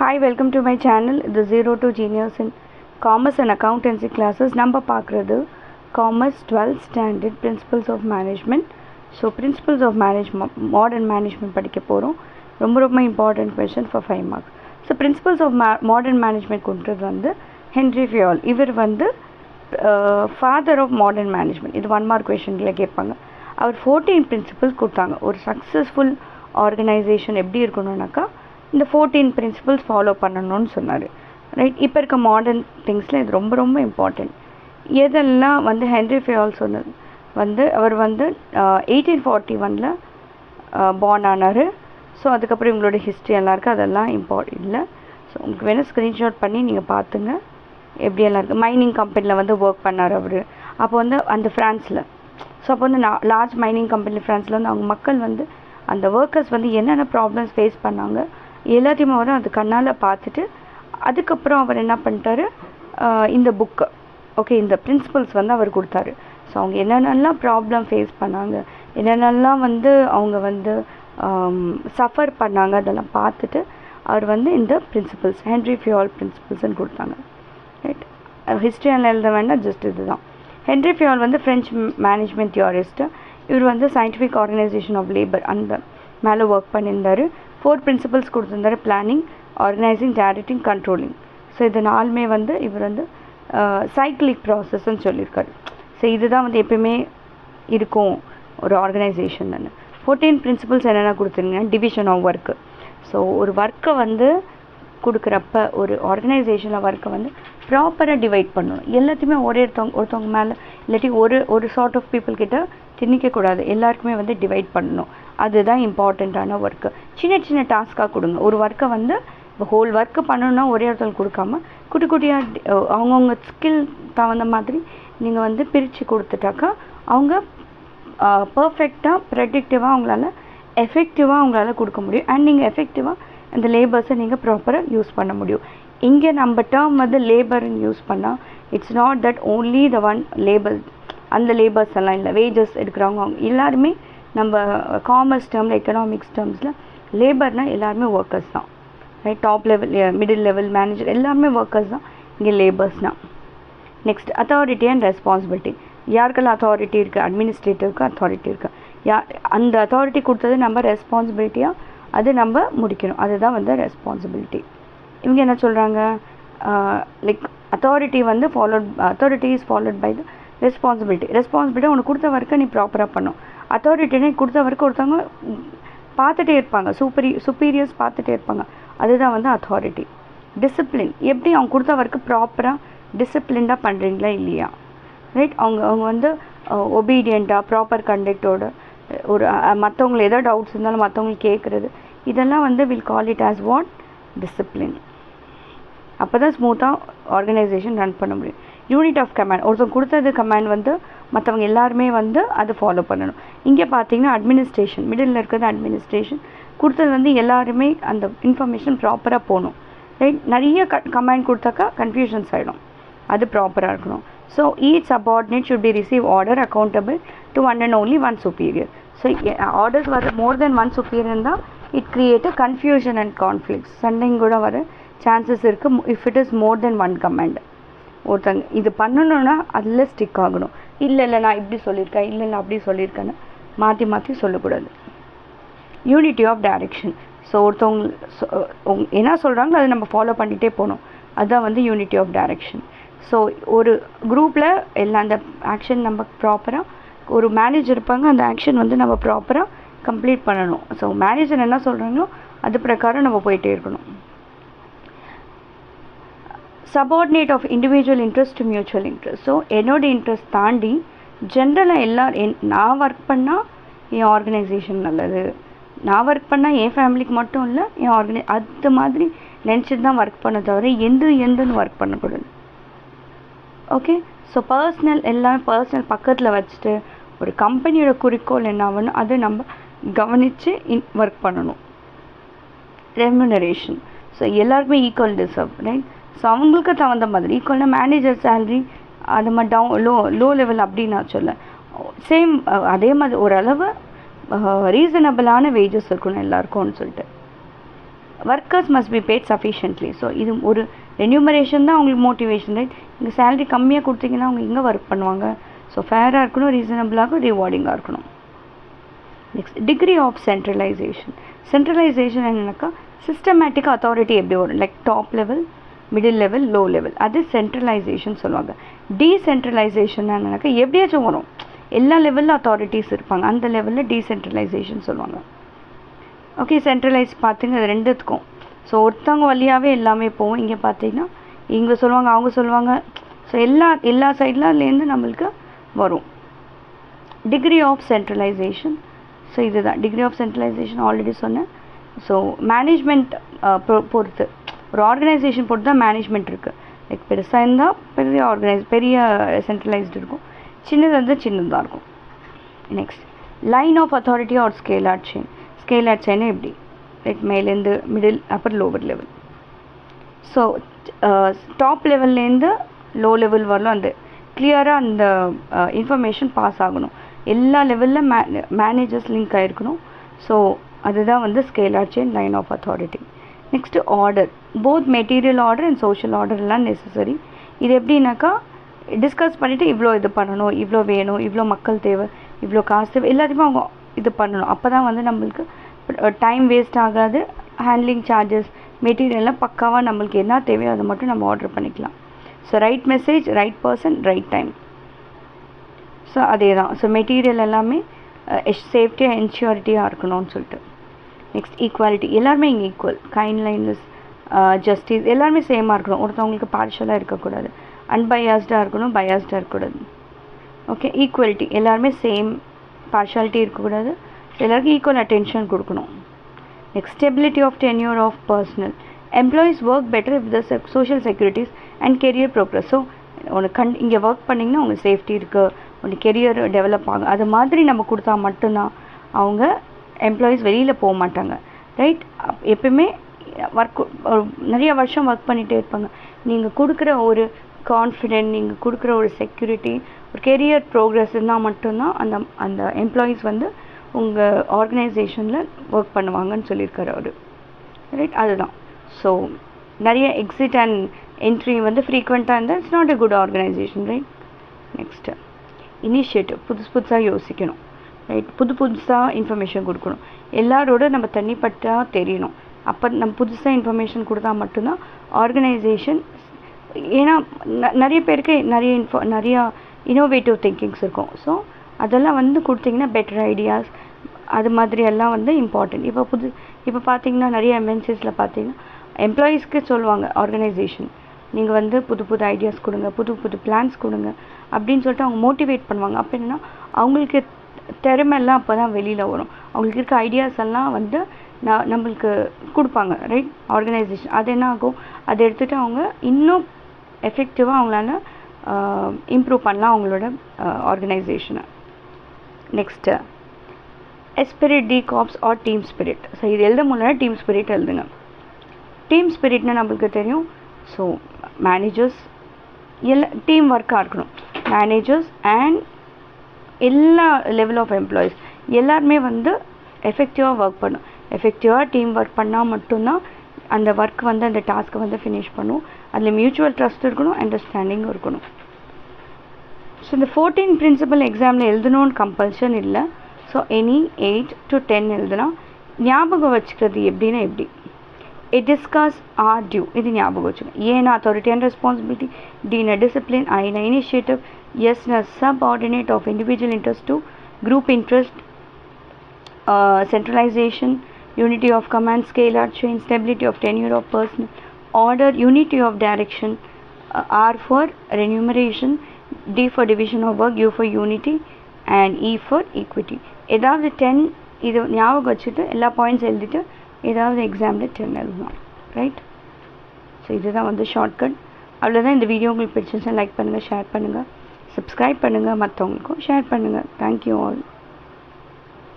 Hi, welcome to my channel. The Zero to Genius in Commerce and Accountancy classes. நம்ம பார்க்குறது Commerce 12th Standard Principles of Management. So, Principles of Management, Modern Management படிக்க போகிறோம். ரொம்ப important question for 5 marks. So, Principles of Modern Management கொண்டது வந்து Henry ஃபியால். இவர் வந்து father of modern management. இது 1 mark questionல கேட்பாங்க. அவர் 14 principles கொடுத்தாங்க. ஒரு சக்ஸஸ்ஃபுல் ஆர்கனைசேஷன் எப்படி இருக்கணும்னாக்கா இந்த 14 பிரின்சிபல்ஸ் ஃபாலோ பண்ணணும்னு சொன்னார். ரைட், இப்போ இருக்க மாடர்ன் திங்ஸில் இது ரொம்ப இம்பார்ட்டண்ட். எதெல்லாம் வந்து ஹென்ரி ஃபியால் சொன்னது வந்து அவர் வந்து 1841 பார்ன் ஆனார். ஸோ அதுக்கப்புறம் இவங்களோட ஹிஸ்ட்ரி எல்லாம் இருக்குது, அதெல்லாம் இம்பார்ட்டன்ட் இல்லை. ஸோ உங்களுக்கு வேணால் ஸ்க்ரீன்ஷாட் பண்ணி நீங்கள் பார்த்துங்க எப்படியெல்லாம் இருக்குது. மைனிங் கம்பெனியில் வந்து ஒர்க் பண்ணார் அவர். அப்போ வந்து அந்த ஃப்ரான்ஸில், ஸோ அப்போ வந்து லார்ஜ் மைனிங் கம்பெனி ஃப்ரான்ஸில் வந்து அவங்க மக்கள் வந்து அந்த ஒர்க்கர்ஸ் வந்து என்னென்ன ப்ராப்ளம்ஸ் ஃபேஸ் பண்ணாங்க எல்லாத்தையுமே அவர் அது கண்ணால் பார்த்துட்டு அதுக்கப்புறம் அவர் என்ன பண்ணிட்டாரு, இந்த புக்கு ஓகே இந்த பிரின்சிபல்ஸ் வந்து அவர் கொடுத்தாரு. ஸோ அவங்க என்னென்னலாம் ப்ராப்ளம் ஃபேஸ் பண்ணாங்க, என்னென்னலாம் வந்து அவங்க வந்து சஃபர் பண்ணாங்க, அதெல்லாம் பார்த்துட்டு அவர் வந்து இந்த பிரின்சிபல்ஸ் ஹென்ரி ஃபியால் பிரின்சிபல்ஸ்ன்னு கொடுத்தாங்க. ரைட், ஹிஸ்ட்ரியில் எழுத வேண்டாம், ஜஸ்ட் இதுதான். ஹென்ரி ஃபியால் வந்து ஃப்ரெஞ்ச் மேனேஜ்மெண்ட் தியோரிஸ்ட்டு. இவர் வந்து சயின்டிஃபிக் ஆர்கனைசேஷன் ஆஃப் லேபர் அந்த மேலே ஒர்க் பண்ணியிருந்தார். 4 பிரின்சிபல்ஸ் கொடுத்துருந்தாரு: planning, organising, directing, controlling. So இது நாலுமே வந்து இவர் வந்து சைக்கிளிக் ப்ராசஸ்ன்னு சொல்லியிருக்காரு. ஸோ இதுதான் வந்து எப்பயுமே இருக்கும் ஒரு ஆர்கனைசேஷன். 14 பிரின்சிபல்ஸ் என்னென்ன கொடுத்துருங்கன்னா டிவிஷன் ஆஃப் ஒர்க்கு. ஸோ ஒரு ஒர்க்கை வந்து கொடுக்குறப்ப ஒரு ஆர்கனைசேஷனில் ஒர்க்கை வந்து ப்ராப்பராக டிவைட் பண்ணணும். எல்லாத்தையுமே ஒருத்தவங்க மேலே இல்லாட்டி ஒரு சார்ட் ஆஃப் பீப்புள் கிட்ட திணிக்கக்கூடாது, எல்லாருக்குமே வந்து டிவைட் பண்ணணும். அதுதான் இம்பார்ட்டண்ட்டான ஒர்க்கு. சின்ன டாஸ்க்காக கொடுங்க. ஒரு ஒர்க்கை வந்து ஹோல் ஒர்க்கு பண்ணணுன்னா ஒரே ஒருத்தர் கொடுக்காம குட்டியாக அவங்கவுங்க ஸ்கில் தகுந்த மாதிரி நீங்கள் வந்து பிரித்து கொடுத்துட்டாக்கா அவங்க பர்ஃபெக்டாக ப்ரெடிக்டிவாக அவங்களால எஃபெக்டிவாக அவங்களால கொடுக்க முடியும். அண்ட் நீங்கள் எஃபெக்டிவாக அந்த லேபர்ஸை நீங்கள் ப்ராப்பராக யூஸ் பண்ண முடியும். இங்கே நம்ம டேர்ம் வந்து லேபர்னு யூஸ் பண்ணால் it's not that only the one labour. அந்த லேபர்ஸ் எல்லாம் இல்லை, வேஜஸ் எடுக்கிறவங்க அவங்க எல்லாருமே நம்ம காமர்ஸ் டேர்மில் எக்கனாமிக்ஸ் டேர்ம்ஸில் லேபர்னால் எல்லாருமே ஒர்க்கர்ஸ் தான். Right, top level, middle level, manager எல்லாருமே ஒர்க்கர்ஸ் தான் இங்கே லேபர்ஸ்னால். Next authority and responsibility. யாருக்கெல்லாம் அத்தாரிட்டி இருக்குது? அட்மினிஸ்ட்ரேட்டிவ்க்கு அத்தாரிட்டி இருக்குது. அந்த அத்தாரிட்டி கொடுத்தது நம்ம ரெஸ்பான்சிபிலிட்டியாக அது நம்ம முடிக்கணும். அதுதான் வந்து ரெஸ்பான்சிபிலிட்டி. இவங்க என்ன சொல்கிறாங்க, லைக் அத்தாரிட்டி வந்து authority is followed by the responsibility உனக்கு கொடுத்த ஒர்க்கை நீ ப்ராப்பராக பண்ணும். அத்தாரிட்டினே கொடுத்த ஒர்க்கு ஒருத்தவங்க பார்த்துட்டே இருப்பாங்க, சுப்பீரியர்ஸ் பார்த்துட்டே இருப்பாங்க, அதுதான் வந்து அத்தாரிட்டி. டிசிப்ளின், எப்படி அவங்க கொடுத்த ஒர்க்கு ப்ராப்பராக டிசிப்ளின்டாக பண்ணுறீங்களா இல்லையா? ரைட், அவங்க வந்து ஒபீடியண்ட்டாக ப்ராப்பர் கண்டக்டோட ஒரு மற்றவங்களை ஏதோ டவுட்ஸ் இருந்தாலும் மற்றவங்களுக்கு கேட்குறது, இதெல்லாம் வந்து will call it as what, discipline. அப்போ தான் ஸ்மூத்தாக ஆர்கனைசேஷன் ரன் பண்ண முடியும். யூனிட் ஆஃப் கமாண்ட், ஒருத்தவங்க கொடுத்தது கமாண்ட் வந்து மற்றவங்க எல்லாருமே வந்து அதை ஃபாலோ பண்ணணும். இங்கே பார்த்தீங்கன்னா அட்மினிஸ்ட்ரேஷன், மிடில் இருக்கிறது அட்மினிஸ்ட்ரேஷன். கொடுத்தது வந்து எல்லாருமே அந்த இன்ஃபர்மேஷன் ப்ராப்பராக போகணும். ரைட், நிறைய கமாண்ட் கொடுத்தாக்கா கன்ஃபியூஷன்ஸ் ஆகிடும், அது ப்ராப்பராக இருக்கணும். So each subordinate should be receive order accountable to one and only one superior. So orders வர மோர் தென் ஒன் சுப்பீரியர் தான் it create a confusion and conflicts. சண்டைங்க கூட வர சான்சஸ் இருக்குது if it is more than one command. ஒருத்தங்க இது பண்ணணுன்னா அதில் ஸ்டிக் ஆகணும். இல்லை நான் இப்படி சொல்லியிருக்கேன், இல்லை அப்படி சொல்லியிருக்கேன்னு மாற்றி சொல்லக்கூடாது. Unity of direction. ஸோ ஒருத்தவங்க என்ன சொல்கிறாங்களோ அதை நம்ம ஃபாலோ பண்ணிகிட்டே போகணும், அதுதான் வந்து யூனிட்டி ஆஃப் டைரக்ஷன். ஸோ ஒரு குரூப்பில் எல்லாம் அந்த ஆக்ஷன் நம்ம ப்ராப்பராக, ஒரு மேனேஜர் இருப்பாங்க, அந்த ஆக்ஷன் வந்து நம்ம ப்ராப்பராக கம்ப்ளீட் பண்ணணும். ஸோ மேனேஜர் என்ன சொல்கிறாங்களோ அது பிரகாரம் நம்ம போயிட்டே இருக்கணும். Subordinate of individual interest to mutual interest. So என்னோட இன்ட்ரெஸ்ட் தாண்டி ஜென்ரலாக நான் ஒர்க் பண்ணால் என் ஆர்கனைசேஷன் நல்லது, நான் ஒர்க் பண்ணால் என் ஃபேமிலிக்கு மட்டும் இல்லை என் அது மாதிரி நினச்சிட்டு தான் ஒர்க் பண்ண தவிர எந்துன்னு ஒர்க் பண்ணக்கூடாது. ஓகே, ஸோ எல்லாமே பர்சனல் பக்கத்தில் வச்சுட்டு ஒரு கம்பெனியோட குறிக்கோள் என்ன ஆகணும் அதை நம்ம கவனித்து ஒர்க் பண்ணணும். ரெம்யூனரேஷன். ஸோ எல்லாருக்குமே ஈக்குவல் டிசர்வ், ரைட். ஸோ அவங்களுக்கு தகுந்த மாதிரி ஈக்குவல்னா மேனேஜர் சேலரி அது மாதிரி லோ லெவல் அப்படின்னு நான் சொல்ல, சேம் அதே மாதிரி ஓரளவு ரீசனபிளான வேஜஸ் இருக்கணும் எல்லாருக்கும்னு சொல்லிட்டு. Workers must be paid sufficiently. So இது ஒரு ரென்யூமரேஷன் தான் அவங்களுக்கு மோட்டிவேஷன், ரைட்? இங்கே சேலரி கம்மியாக கொடுத்தீங்கன்னா அவங்க எங்கே ஒர்க் பண்ணுவாங்க? ஸோ ஃபேராக இருக்கணும், ரீசனபிளாக, ரிவார்டிங்காக இருக்கணும். Next degree of centralisation. Centralisation என்னன்னாக்கா சிஸ்டமேட்டிக் அத்தாரிட்டி எப்படி வரும், like top level, middle level, low level, அது சென்ட்ரலைசேஷன் சொல்லுவாங்க. டீசென்ட்ரலைசேஷன் என்னன்னாக்கா எப்படியாச்சும் வரும், எல்லா லெவலில் அத்தாரிட்டிஸ் இருப்பாங்க, அந்த லெவலில் டீசென்ட்ரலைசேஷன் சொல்லுவாங்க. ஓகே, சென்ட்ரலைஸ் பார்த்துங்க அது ரெண்டுத்துக்கும். ஸோ ஒருத்தவங்க வழியாகவே எல்லாமே போகும். இங்கே பார்த்தீங்கன்னா இங்கே சொல்லுவாங்க, அவங்க சொல்லுவாங்க. ஸோ எல்லா சைட்லேருந்து நம்மளுக்கு வரும். Degree of centralisation. ஸோ இதுதான் டிகிரி ஆஃப் சென்ட்ரலைசேஷன், ஆல்ரெடி சொன்னேன். ஸோ மேனேஜ்மெண்ட் பொறுத்து, ஒரு ஆர்கனைசேஷன் பொறுத்து தான் மேனேஜ்மெண்ட் இருக்குது. லைக் பெருசாக இருந்தால் பெரிய சென்ட்ரலைஸ்டு இருக்கும், சின்னதாக இருந்தால் சின்னதாக இருக்கும். Next line of authority or scalar chain. Scalar chain எப்படி, லைக் மேலேருந்து மிடில், அப்புறம் லோவர் லெவல். ஸோ டாப் லெவல்லேருந்து லோ லெவல் வரலாம், அந்த கிளியராக அந்த இன்ஃபர்மேஷன் பாஸ் ஆகணும். எல்லா லெவலில் மேனேஜர்ஸ் லிங்க் ஆகிருக்கணும். ஸோ அதுதான் வந்து scalar chain, line of authority. Next order, both material order and social ஆர்டர்லாம் நெசசரி. இது எப்படின்னாக்கா டிஸ்கஸ் பண்ணிவிட்டு இவ்வளோ இது பண்ணணும், இவ்வளோ வேணும், இவ்வளோ மக்கள் தேவை, இவ்வளோ காசு தேவை, எல்லாத்தையுமே அவங்க இது பண்ணணும். அப்போ தான் வந்து நம்மளுக்கு டைம் வேஸ்ட் ஆகாது. ஹேண்ட்லிங் சார்ஜஸ், மெட்டீரியல்லாம் பக்காவாக நம்மளுக்கு என்ன தேவையோ அதை மட்டும் நம்ம ஆர்டர் பண்ணிக்கலாம். So right message, right person, right time. So அதே தான். ஸோ மெட்டீரியல் எல்லாமே சேஃப்டியாக என்ஷூரிட்டியாக இருக்கணும்னு சொல்லிட்டு. நெக்ஸ்ட் ஈக்குவாலிட்டி, எல்லாருமே இங்கே ஈக்குவல். கைண்ட்லைனஸ், ஜஸ்டிஸ் எல்லாருமே சேமாக இருக்கணும். ஒருத்தவங்களுக்கு பார்ஷலாக இருக்கக்கூடாது, அன்பயாஸ்டாக இருக்கணும், பயாஸ்டாக இருக்கக்கூடாது. ஓகே, ஈக்குவலிட்டி, எல்லாருமே சேம், பார்ஷாலிட்டி இருக்கக்கூடாது, எல்லாருக்கும் ஈக்குவல் அட்டென்ஷன் கொடுக்கணும். Next stability of tenure of personnel. Employees work better with the social securities and career progress. So உனக்கு இங்கே ஒர்க் பண்ணிங்கன்னா உங்களுக்கு சேஃப்டி இருக்குது, உனக்கு கெரியர் டெவலப் ஆகும். அது மாதிரி நம்ம கொடுத்தா மட்டும்தான் அவங்க எம்ப்ளாயீஸ் வெளியில் போக மாட்டாங்க, ரைட்? எப்பவுமே நிறைய வருஷம் ஒர்க் பண்ணிகிட்டே இருப்பாங்க. நீங்கள் கொடுக்குற ஒரு கான்ஃபிடென்ட், நீங்கள் கொடுக்குற ஒரு செக்யூரிட்டி, ஒரு கெரியர் ப்ரோக்ரஸ் இருந்தால் மட்டும்தான் அந்த எம்ப்ளாயீஸ் வந்து உங்கள் ஆர்கனைசேஷனில் ஒர்க் பண்ணுவாங்கன்னு சொல்லியிருக்காரு அவர், ரைட்? அதுதான். ஸோ நிறைய எக்ஸிட் அண்ட் என்ட்ரி வந்து ஃப்ரீக்வெண்ட்டாக இருந்தால் it's not a good organisation, right? Next initiative, புதுசாக யோசிக்கணும், ரைட்? புதுசாக இன்ஃபர்மேஷன் கொடுக்கணும். எல்லாரோட நம்ம தனிப்பட்டாக தெரியணும். அப்போ நம்ம புதுசாக இன்ஃபர்மேஷன் கொடுத்தா மட்டும்தான் ஆர்கனைசேஷன். ஏன்னா நிறைய பேருக்கு நிறையா இனோவேட்டிவ் திங்கிங்ஸ் இருக்கும். ஸோ அதெல்லாம் வந்து கொடுத்தீங்கன்னா பெட்டர் ஐடியாஸ், அது மாதிரி எல்லாம் வந்து இம்பார்ட்டன்ட். இப்போ பார்த்தீங்கன்னா நிறைய எம்என்சிஸில் பார்த்தீங்கன்னா எம்ப்ளாயீஸ்க்கு சொல்லுவாங்க ஆர்கனைசேஷன், நீங்கள் வந்து புது ஐடியாஸ் கொடுங்க, புது பிளான்ஸ் கொடுங்க அப்படின்னு சொல்லிட்டு அவங்க மோட்டிவேட் பண்ணுவாங்க. அப்போ என்னென்னா அவங்களுக்கு திறமையெல்லாம் அப்போ தான் வெளியில் வரும். அவங்களுக்கு இருக்க ஐடியாஸ் எல்லாம் வந்து நம்மளுக்கு கொடுப்பாங்க, ரைட்? ஆர்கனைசேஷன் அது என்ன ஆகும், அதை எடுத்துகிட்டு அவங்க இன்னும் எஃபெக்டிவாக அவங்களால இம்ப்ரூவ் பண்ணலாம் அவங்களோட ஆர்கனைசேஷனை. Next esprit, de corps or team spirit. So இது எழுத முடியல, டீம் ஸ்பிரிட் எழுதுங்க. டீம் ஸ்பிரிட்னா நம்மளுக்கு தெரியும். ஸோ மேனேஜர்ஸ் டீம் ஒர்க்காக இருக்கணும். மேனேஜர்ஸ் அண்ட் எல்லா லெவல் ஆஃப் எம்ப்ளாயீஸ் எல்லாருமே வந்து எஃபெக்டிவாக ஒர்க் பண்ணும். எஃபெக்டிவாக டீம் ஒர்க் பண்ணால் மட்டும்தான் அந்த ஒர்க் வந்து அந்த டாஸ்க்கை வந்து ஃபினிஷ் பண்ணும். அதில் மியூச்சுவல் ட்ரஸ்ட் இருக்கணும், அண்டர்ஸ்டாண்டிங்கும் இருக்கணும். ஸோ இந்த 14 பிரின்சிபல் எக்ஸாமில் எழுதணும்னு கம்பல்ஷன் இல்லை. ஸோ எனி 8 to 10 எழுதுனா ஞாபகம் வச்சுக்கிறது எப்படின்னா எப்படி, டிஸ்கஸ் ஆர் டியூ, இது ஞாபகம் வச்சுக்கணும். ஏன்னா அத்தாரிட்டி அண்ட் ரெஸ்பான்சிபிலிட்டி, டினா டிசிப்ளின், ஐனா இனிஷியேட்டிவ், எஸ்னா subordinate of individual interest to group interest, centralization, unity of command, scalar chain, stability of tenure of personnel, order, unity of direction, R for remuneration, D for division of work, U for unity and E for equity. ஏதாவது 10 இது ஞாபகம் வச்சுட்டு எல்லா points எழுதிட்டு ஏதாவது எக்ஸாமில் 10 எழுதலாம், right? So இதுதான் வந்து ஷார்ட்கட். அவ்வளோதான். இந்த வீடியோ உங்களுக்கு பிடிச்சிருந்துச்சுன்னா லைக் பண்ணுங்கள், ஷேர் பண்ணுங்கள், சப்ஸ்கிரைப் பண்ணுங்கள், மற்றவங்களுக்கும் ஷேர் பண்ணுங்கள். Thank you all.